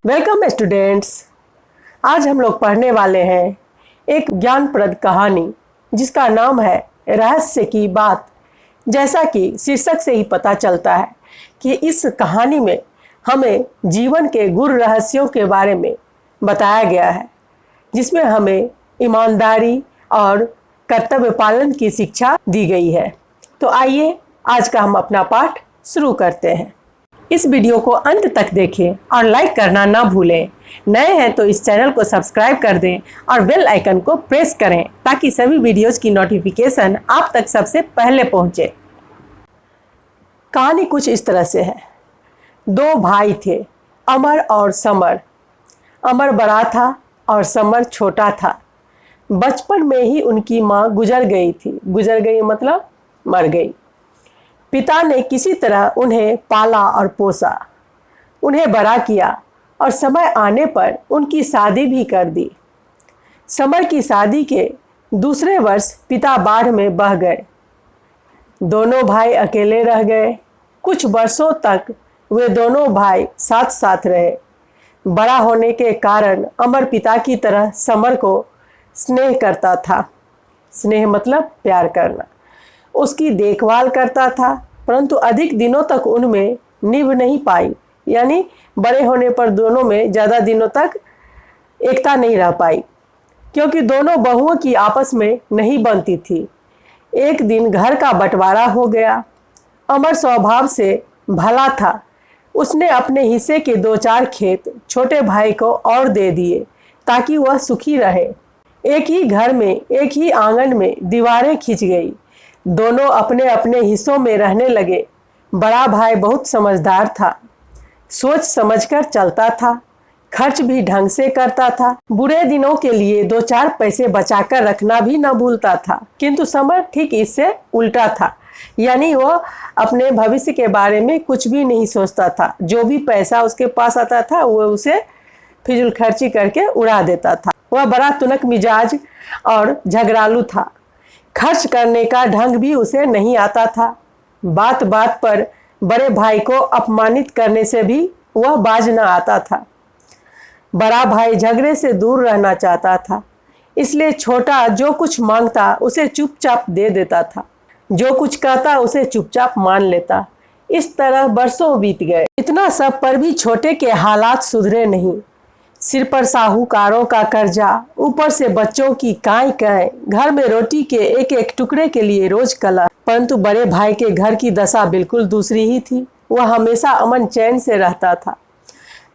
Welcome students. आज हम लोग पढ़ने वाले हैं एक ज्ञानप्रद कहानी जिसका नाम है रहस्य की बात। जैसा कि शीर्षक से ही पता चलता है कि इस कहानी में हमें जीवन के गुर रहस्यों के बारे में बताया गया है, जिसमें हमें ईमानदारी और कर्तव्य पालन की शिक्षा दी गई है। तो आइए आज का हम अपना पाठ शुरू करते हैं। इस वीडियो को अंत तक देखें और लाइक करना ना भूलें। नए हैं तो इस चैनल को सब्सक्राइब कर दें और बेल आइकन को प्रेस करें ताकि सभी वीडियोज़ की नोटिफिकेशन आप तक सबसे पहले पहुंचे। कहानी कुछ इस तरह से है। दो भाई थे, अमर और समर। अमर बड़ा था और समर छोटा था। बचपन में ही उनकी माँ गुजर गई थी। गुजर गई मतलब मर गई। पिता ने किसी तरह उन्हें पाला और पोसा, उन्हें बड़ा किया और समय आने पर उनकी शादी भी कर दी। समर की शादी के दूसरे वर्ष पिता बाढ़ में बह गए। दोनों भाई अकेले रह गए। कुछ वर्षों तक वे दोनों भाई साथ साथ रहे। बड़ा होने के कारण अमर पिता की तरह समर को स्नेह करता था। स्नेह मतलब प्यार करना। उसकी देखभाल करता था, परंतु अधिक दिनों तक उनमें निभ नहीं पाई, यानी बड़े होने पर दोनों में ज़्यादा दिनों तक एकता नहीं रह पाई, क्योंकि दोनों बहुओं की आपस में नहीं बनती थी। एक दिन घर का बंटवारा हो गया। अमर स्वभाव से भला था। उसने अपने हिस्से के 2-4 खेत छोटे भाई को और दे दिए ताकि वह सुखी रहे। एक ही घर में, एक ही आंगन में दीवारें खिंच गई। दोनों अपने अपने हिस्सों में रहने लगे। बड़ा भाई बहुत समझदार था, सोच समझकर चलता था, खर्च भी ढंग से करता था। बुरे दिनों के लिए 2-4 पैसे बचाकर रखना भी न भूलता था। किंतु समर ठीक इससे उल्टा था, यानी वह अपने भविष्य के बारे में कुछ भी नहीं सोचता था। जो भी पैसा उसके पास आता था वह उसे फिजूल खर्ची करके उड़ा देता था। वह बड़ा तुनक मिजाज और झगड़ालू था। खर्च करने का ढंग भी उसे नहीं आता था। बात बात पर बड़े भाई को अपमानित करने से भी वह बाज न आता था। बड़ा भाई झगड़े से दूर रहना चाहता था, इसलिए छोटा जो कुछ मांगता उसे चुपचाप दे देता था। जो कुछ कहता उसे चुपचाप मान लेता। इस तरह बरसों बीत गए। इतना सब पर भी छोटे के हालात सुधरे नहीं। सिर पर साहूकारों का कर्जा, ऊपर से बच्चों की काई काई, घर में रोटी के एक एक टुकड़े के लिए रोज कला। परंतु बड़े भाई के घर की दशा बिल्कुल दूसरी ही थी। वह हमेशा अमन चैन से रहता था।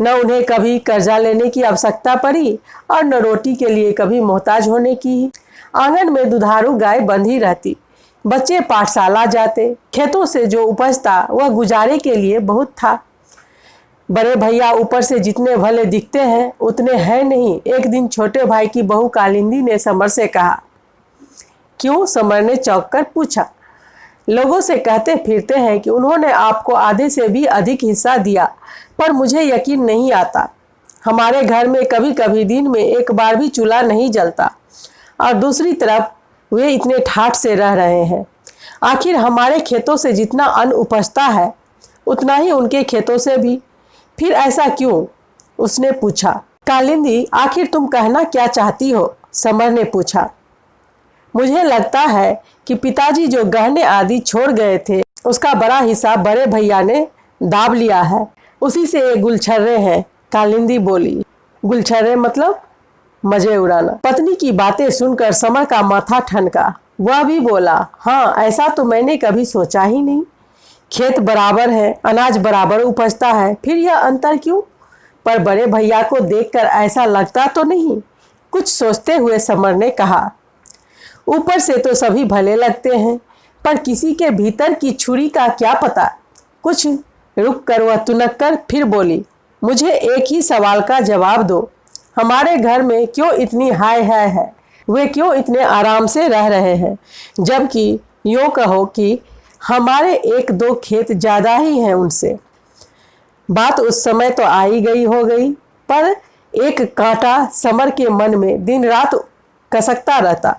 न उन्हें कभी कर्जा लेने की आवश्यकता पड़ी और न रोटी के लिए कभी मोहताज होने की। आंगन में दुधारू गाय बंधी रहती। बच्चे पाठशाला जाते। खेतों से जो उपजता वह गुजारे के लिए बहुत था। बड़े भैया ऊपर से जितने भले दिखते हैं उतने हैं नहीं। एक दिन छोटे भाई की बहू कालिंदी ने समर से कहा। क्यों? समर ने चौंक कर पूछा। लोगों से कहते फिरते हैं कि उन्होंने आपको आधे से भी अधिक हिस्सा दिया, पर मुझे यकीन नहीं आता। हमारे घर में कभी कभी दिन में एक बार भी चूल्हा नहीं जलता, और दूसरी तरफ वे इतने ठाठ से रह रहे हैं। आखिर हमारे खेतों से जितना अन्न उपजता है उतना ही उनके खेतों से भी। फिर ऐसा क्यों? उसने पूछा। कालिंदी, आखिर तुम कहना क्या चाहती हो? समर ने पूछा। मुझे लगता है कि पिताजी जो गहने आदि छोड़ गए थे उसका बड़ा हिस्सा बड़े भैया ने दाब लिया है। उसी से ये गुलछर्रे हैं। कालिंदी बोली। गुलछर्रे मतलब मजे उड़ाना। पत्नी की बातें सुनकर समर का माथा ठनका। वह भी बोला, हाँ, ऐसा तो मैंने कभी सोचा ही नहीं। खेत बराबर है, अनाज बराबर उपजता है, फिर यह अंतर क्यों? पर बड़े भैया को देखकर ऐसा लगता तो नहीं। कुछ सोचते हुए समर ने कहा। ऊपर से तो सभी भले लगते हैं, पर किसी के भीतर की छुरी का क्या पता। कुछ रुक कर वह तुनक कर फिर बोली। मुझे एक ही सवाल का जवाब दो। हमारे घर में क्यों इतनी हाय हाय है? वे क्यों इतने आराम से रह रहे हैं, जबकि यूँ कहो कि हमारे 1-2 खेत ज़्यादा ही हैं उनसे। बात उस समय तो आई गई हो गई, पर एक कांटा समर के मन में दिन रात कसकता रहता।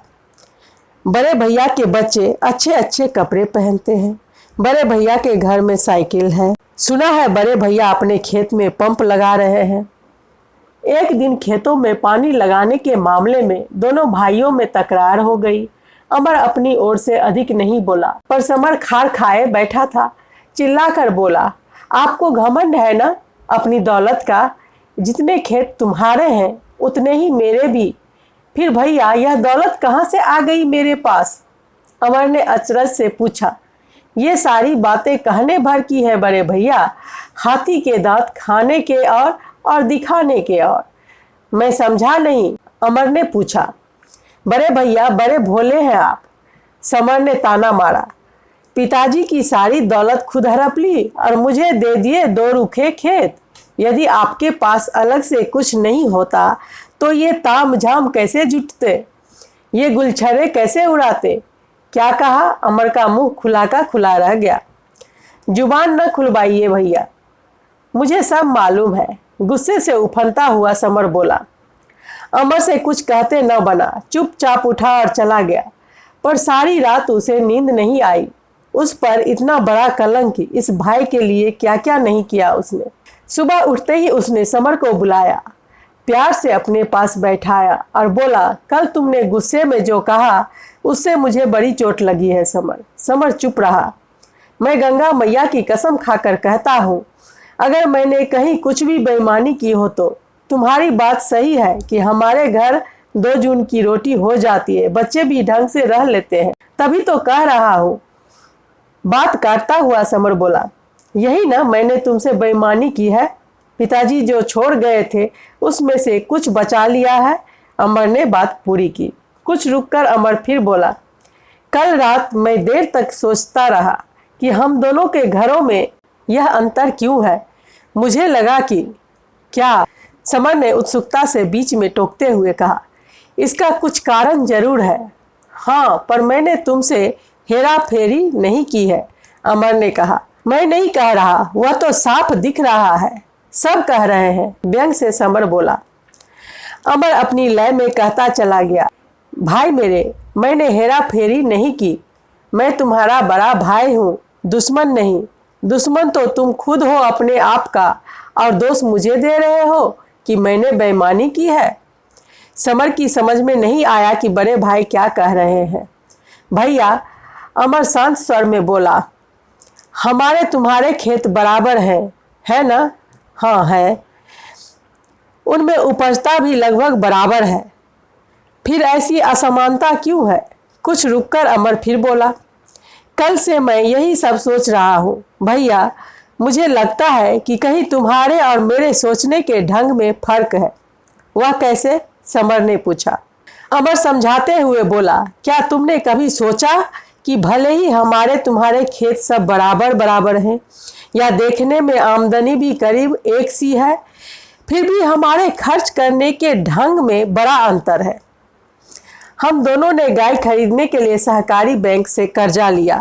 बड़े भैया के बच्चे अच्छे अच्छे कपड़े पहनते हैं, बड़े भैया के घर में साइकिल है। सुना है बड़े भैया अपने खेत में पंप लगा रहे हैं। एक दिन खेतों में पानी लगाने के मामले में दोनों भाइयों में तकरार हो गई। अमर अपनी ओर से अधिक नहीं बोला, पर समर खार खाए बैठा था। चिल्लाकर बोला, आपको घमंड है ना अपनी दौलत का? जितने खेत तुम्हारे हैं उतने ही मेरे भी। फिर भैया यह दौलत कहाँ से आ गई मेरे पास? अमर ने अचरज से पूछा। ये सारी बातें कहने भर की है बड़े भैया, हाथी के दांत खाने के और दिखाने के और। मैं समझा नहीं, अमर ने पूछा। बड़े भैया बड़े भोले हैं आप, समर ने ताना मारा। पिताजी की सारी दौलत खुद हड़प ली और मुझे दे दिए 2 रूखे खेत। यदि आपके पास अलग से कुछ नहीं होता तो ये ताम झाम कैसे जुटते, ये गुलछरे कैसे उड़ाते? क्या कहा? अमर का मुंह खुला का खुला रह गया। जुबान न खुलवाइए भैया, मुझे सब मालूम है, गुस्से से उफनता हुआ समर बोला। अमर से कुछ कहते न बना, चुपचाप उठा और चला गया। पर सारी रात उसे नींद नहीं आई। उस पर इतना बड़ा कलंक, इस भाई के लिए क्या क्या नहीं किया उसने। सुबह उठते ही उसने समर को बुलाया, प्यार से अपने पास बैठाया और बोला, कल तुमने गुस्से में जो कहा उससे मुझे बड़ी चोट लगी है समर। समर चुप रहा। मैं गंगा मैया की कसम खाकर कहता हूँ, अगर मैंने कहीं कुछ भी बेईमानी की हो तो तुम्हारी बात सही है कि हमारे घर 2 जून की रोटी हो जाती है, बच्चे भी ढंग से रह लेते हैं, तभी तो कह रहा हूँ। बात काटता हुआ समर बोला, यही ना मैंने तुमसे बेईमानी की है। पिताजी जो छोड़ गए थे उसमें से कुछ बचा लिया है। अमर ने बात पूरी की। कुछ रुककर अमर फिर बोला, कल रात मैं देर तक सोचता रहा कि हम दोनों के घरों में यह अंतर क्यों है। मुझे लगा कि क्या? समर ने उत्सुकता से बीच में टोकते हुए कहा, इसका कुछ कारण जरूर है। हाँ, पर मैंने तुमसे हेरा फेरी नहीं की है, अमर ने कहा। मैं नहीं कह रहा, वह तो साफ दिख रहा है, सब कह रहे हैं, व्यंग से समर बोला। अमर अपनी लय में कहता चला गया, भाई मेरे, मैंने हेरा फेरी नहीं की। मैं तुम्हारा बड़ा भाई हूँ, दुश्मन नहीं। दुश्मन तो तुम खुद हो अपने आप का, और दोष मुझे दे रहे हो कि मैंने बेईमानी की है। समर की समझ में नहीं आया कि बड़े भाई क्या कह रहे हैं। भैया, अमर शांत स्वर में बोला, हमारे तुम्हारे खेत बराबर हैं, है ना? हाँ है। उनमें उपजता भी लगभग बराबर है, फिर ऐसी असमानता क्यों है? कुछ रुककर अमर फिर बोला, कल से मैं यही सब सोच रहा हूँ भैया। मुझे लगता है कि कहीं तुम्हारे और मेरे सोचने के ढंग में फर्क है। वह कैसे? समर ने पूछा। अमर समझाते हुए बोला, क्या तुमने कभी सोचा कि भले ही हमारे तुम्हारे खेत सब बराबर बराबर हैं, या देखने में आमदनी भी करीब एक सी है, फिर भी हमारे खर्च करने के ढंग में बड़ा अंतर है। हम दोनों ने गाय खरीदने के लिए सहकारी बैंक से कर्जा लिया,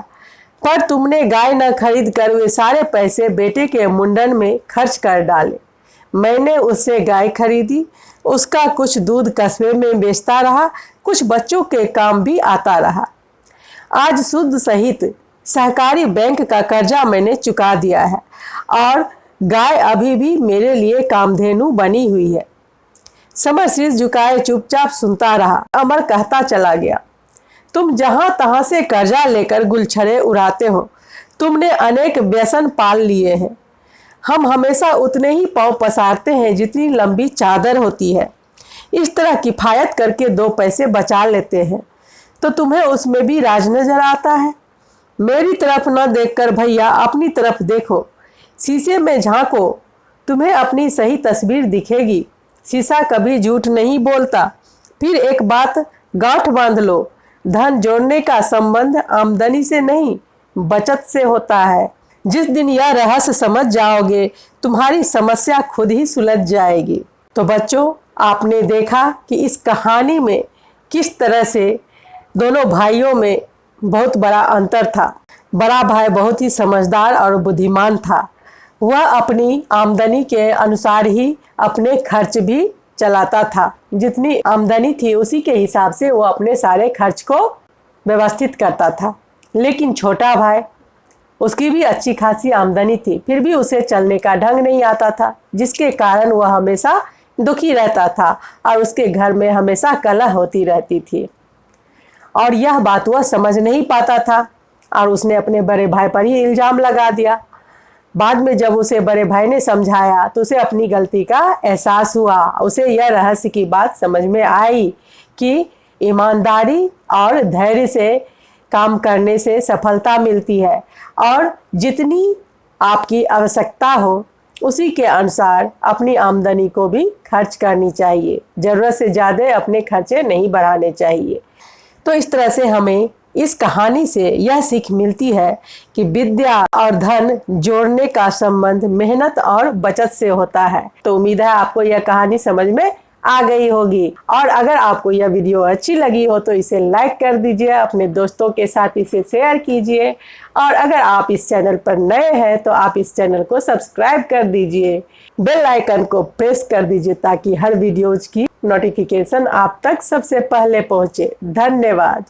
पर तुमने गाय न खरीद कर वे सारे पैसे बेटे के मुंडन में खर्च कर डाले। मैंने उससे गाय खरीदी, उसका कुछ दूध कस्बे में बेचता रहा, कुछ बच्चों के काम भी आता रहा। आज सूद सहित सहकारी बैंक का कर्जा मैंने चुका दिया है, और गाय अभी भी मेरे लिए कामधेनु बनी हुई है। समर सिर झुकाए चुपचाप सुनता रहा। अमर कहता चला गया, तुम जहां तहां से कर्जा लेकर गुलछरे उड़ाते हो, तुमने अनेक व्यसन पाल लिए हैं। हम हमेशा उतने ही पांव पसारते हैं जितनी लंबी चादर होती है। इस तरह किफायत करके 2 पैसे बचा लेते हैं, तो तुम्हें उसमें भी राज नजर आता है। मेरी तरफ न देखकर भैया अपनी तरफ देखो, शीशे में झांको, तुम्हें अपनी सही तस्वीर दिखेगी। शीशा कभी झूठ नहीं बोलता। फिर एक बात गांठ बांध लो, धन जोड़ने का संबंध आमदनी से नहीं, बचत से होता है। जिस दिन यह रहस्य समझ जाओगे, तुम्हारी समस्या खुद ही सुलझ जाएगी। तो बच्चों, आपने देखा कि इस कहानी में किस तरह से दोनों भाइयों में बहुत बड़ा अंतर था। बड़ा भाई बहुत ही समझदार और बुद्धिमान था। वह अपनी आमदनी के अनुसार ही अपने खर्च भी चलाता था। जितनी आमदनी थी उसी के हिसाब से वो अपने सारे खर्च को व्यवस्थित करता था। लेकिन छोटा भाई उसकी भी अच्छी खासी आमदनी थी, फिर भी उसे चलने का ढंग नहीं आता था, जिसके कारण वह हमेशा दुखी रहता था और उसके घर में हमेशा कलह होती रहती थी और यह बात वह समझ नहीं पाता था और उसने अपने बड़े भाई पर ही इल्ज़ाम लगा दिया। बाद में जब उसे बड़े भाई ने समझाया तो उसे अपनी गलती का एहसास हुआ। उसे यह रहस्य की बात समझ में आई कि ईमानदारी और धैर्य से काम करने से सफलता मिलती है और जितनी आपकी आवश्यकता हो उसी के अनुसार अपनी आमदनी को भी खर्च करनी चाहिए। ज़रूरत से ज़्यादा अपने खर्चे नहीं बढ़ाने चाहिए। तो इस तरह से हमें इस कहानी से यह सीख मिलती है कि विद्या और धन जोड़ने का संबंध मेहनत और बचत से होता है। तो उम्मीद है आपको यह कहानी समझ में आ गई होगी और अगर आपको यह वीडियो अच्छी लगी हो तो इसे लाइक कर दीजिए, अपने दोस्तों के साथ इसे शेयर कीजिए और अगर आप इस चैनल पर नए हैं तो आप इस चैनल को सब्सक्राइब कर दीजिए, बेल आइकन को प्रेस कर दीजिए ताकि हर वीडियोज की नोटिफिकेशन आप तक सबसे पहले पहुंचे। धन्यवाद।